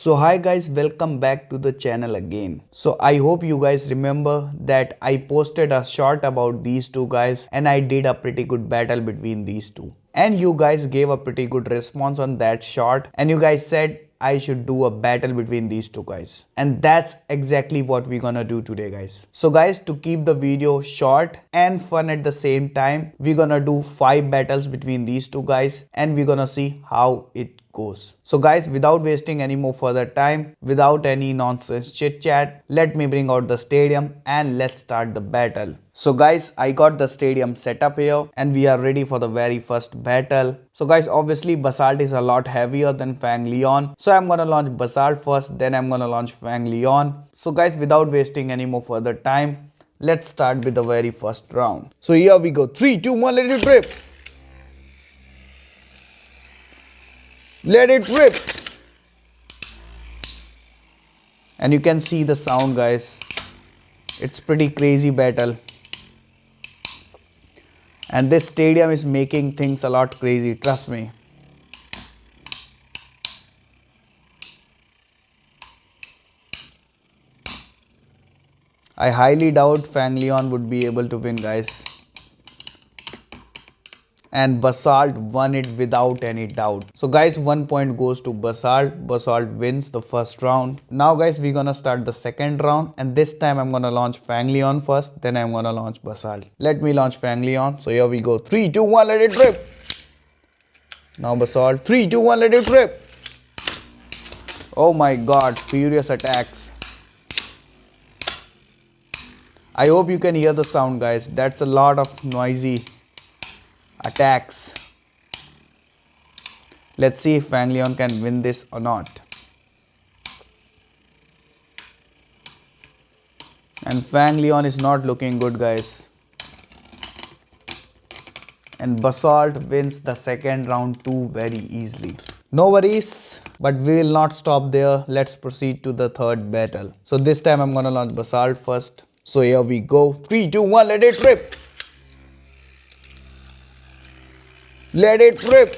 So hi guys, welcome back to the channel again. So I hope you guys remember that I posted a short about these two guys and I did a pretty good battle between these two. And you guys gave a pretty good response on that short and you guys said I should do a battle between these two guys. And that's exactly what we're gonna do today guys. So guys, to keep the video short and fun at the same time, we're gonna do 5 battles between these two guys and we're gonna see how it goes. So guys, without wasting any more further time, without any nonsense chit chat, let me bring out the stadium and let's start the battle. So guys, I got the stadium set up here and we are ready for the very first battle. So guys, obviously Basalt is a lot heavier than Fang Leon. So I'm gonna launch Basalt first, then I'm gonna launch Fang Leon. So guys, without wasting any more further time, let's start with the very first round. So here we go. 3, 2, 1, let it rip. Let it rip. And you can see the sound guys. It's pretty crazy battle. And this stadium is making things a lot crazy, trust me. I highly doubt Fang Leon would be able to win guys. And Basalt won it without any doubt. So guys, 1 point goes to Basalt. Basalt wins the first round. Now guys, we're gonna start the second round and this time I'm gonna launch Fang Leon first, then I'm gonna launch Basalt. Let me launch Fang Leon. So here we go. 3, 2, 1, let it rip. Now Basalt. 3, 2, 1, let it rip. Oh my god, furious attacks. I hope you can hear the sound guys. That's a lot of noisy attacks. Let's see if Fang Leon can win this or not. And Fang Leon is not looking good guys. And Basalt wins the second round too very easily. No worries, but we will not stop there. Let's proceed to the third battle. So this time I'm gonna launch Basalt first. So here we go. 3, 2, 1, let it rip. Let it rip.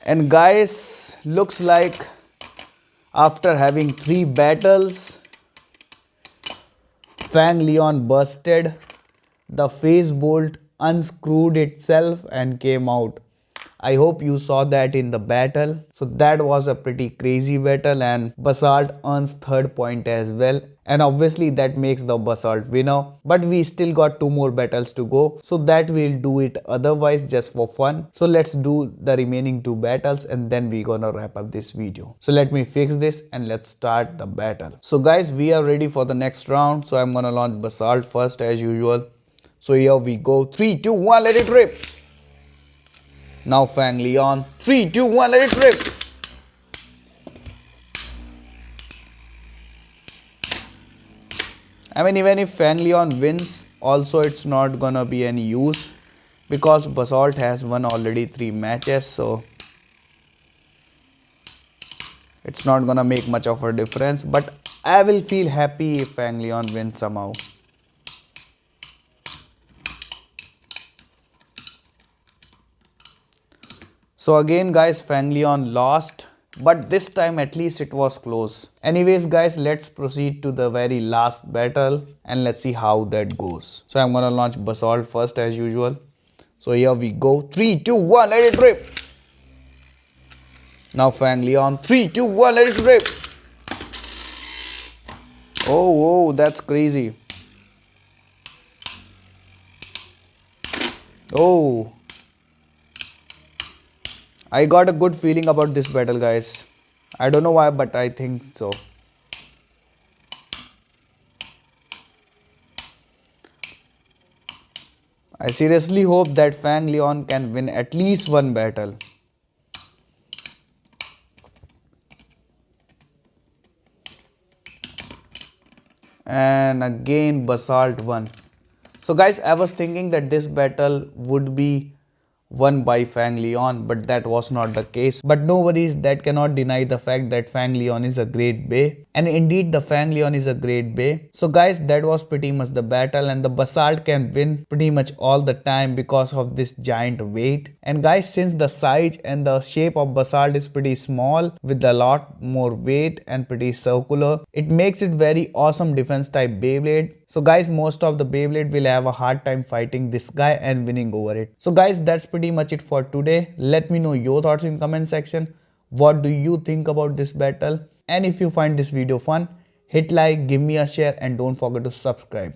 And guys, looks like after having 3 battles, Fang Leon busted. The phase bolt unscrewed itself and came out. I hope you saw that in the battle. So that was a pretty crazy battle and Basalt earns third point as well. And obviously that makes the Basalt winner. But we still got 2 more battles to go. So that we'll do it otherwise just for fun. So let's do the remaining 2 battles and then we're gonna wrap up this video. So let me fix this and let's start the battle. So guys, we are ready for the next round. So I'm gonna launch Basalt first as usual. So here we go. 3, 2, 1, let it rip. Now Fang Leon. 3, 2, 1, let it rip. I mean, even if Fang Leon wins, also it's not gonna be any use because Basalt has won already 3 matches, so it's not gonna make much of a difference. But I will feel happy if Fang Leon wins somehow. So again guys, Fang Leon lost, but this time at least it was close. Anyways guys, let's proceed to the very last battle and let's see how that goes. So I'm gonna launch Basalt first as usual. So here we go. 3, 2, 1, let it rip. Now Fang Leon. 3, 2, 1, let it rip. Oh, that's crazy. Oh. I got a good feeling about this battle guys. I don't know why, but I think so. I seriously hope that Fang Leon can win at least 1 battle. And again Basalt won. So guys, I was thinking that this battle would be won by Fang Leon, but that was not the case. But nobody that cannot deny the fact that Fang Leon is a great Bey. And indeed the Fang Leon is a great Bey. So guys, that was pretty much the battle, and the Basalt can win pretty much all the time because of this giant weight. And guys, since the size and the shape of Basalt is pretty small with a lot more weight and pretty circular, it makes it very awesome defense type Beyblade. So guys, most of the Beyblade will have a hard time fighting this guy and winning over it. So guys, that's pretty much it for today. Let me know your thoughts in comment section. What do you think about this battle? And if you find this video fun, hit like, give me a share, and don't forget to subscribe.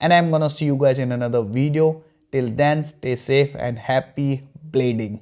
And I'm gonna see you guys in another video. Till then, stay safe and happy blading.